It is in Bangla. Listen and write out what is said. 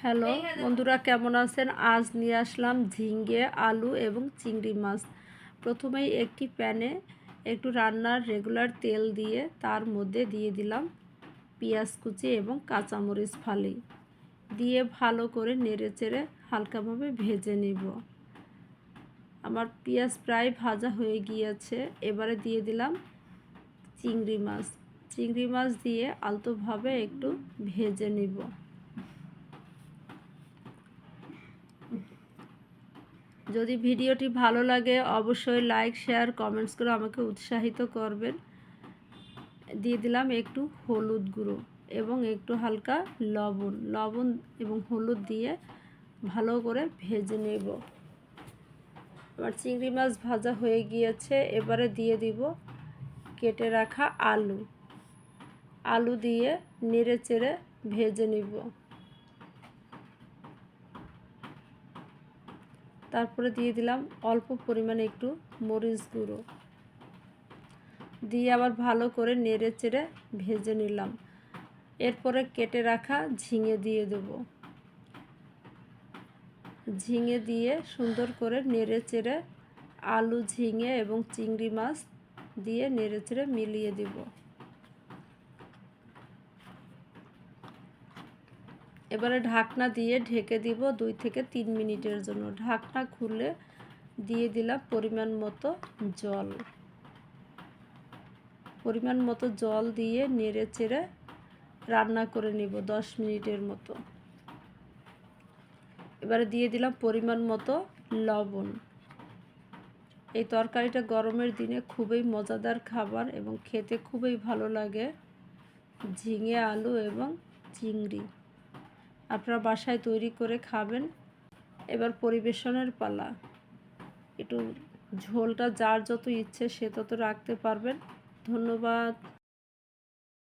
হ্যালো বন্ধুরা, কেমন আছেন? আজ নিয়ে আসলাম ঝিঙ্গে, আলু এবং চিংড়ি মাছ। প্রথমেই একটি প্যানে একটু রান্নার রেগুলার তেল দিয়ে তার মধ্যে দিয়ে দিলাম পেঁয়াজ কুচি এবং কাঁচামরিচ ফালি দিয়ে ভালো করে নেড়েচেড়ে হালকাভাবে ভেজে নিব। আমার পেঁয়াজ প্রায় ভাজা হয়ে গিয়েছে। এবারে দিয়ে দিলাম চিংড়ি মাছ দিয়ে আলতোভাবে একটু ভেজে নিব। যদি ভিডিওটি ভালো লাগে অবশ্যই লাইক, শেয়ার, কমেন্টস করে আমাকে উৎসাহিত করবেন। দিয়ে দিলাম একটু হলুদ গুঁড়ো এবং একটু হালকা লবণ এবং হলুদ দিয়ে ভালো করে ভেজে নেব। আমার চিংড়ি মাছ ভাজা হয়ে গিয়েছে। এবারে দিয়ে দিব কেটে রাখা আলু দিয়ে নেড়ে চেড়ে ভেজে নিব। তারপরে দিয়ে দিলাম অল্প পরিমাণে একটু মরিচ গুঁড়ো দিয়ে আবার ভালো করে নেড়ে চেড়ে ভেজে নিলাম। এরপরে কেটে রাখা ঝিঙে দিয়ে দেব। ঝিঙে দিয়ে সুন্দর করে নেড়ে চেড়ে আলু, ঝিঙে এবং চিংড়ি মাছ দিয়ে নেড়ে চেড়ে মিলিয়ে দেব। এবারে ঢাকনা দিয়ে ঢেকে দিব 2 থেকে 3 মিনিটের জন্য। ঢাকনা খুলে দিয়ে দিলাম পরিমাণ মতো জল দিয়ে নেড়ে চেড়ে রান্না করে নিব 10 মিনিটের মতো। এবারে দিয়ে দিলাম পরিমাণ মতো লবণ। এই তরকারিটা গরমের দিনে খুবই মজাদার খাবার এবং খেতে খুবই ভালো লাগে। ঝিঙে, আলু এবং চিংড়ি আপনারা বাসায় তৈরি করে খাবেন। এবার পরিবেশনের পালা। একটু ঝোলটা যার যত ইচ্ছে সে তত রাখতে পারবেন। ধন্যবাদ।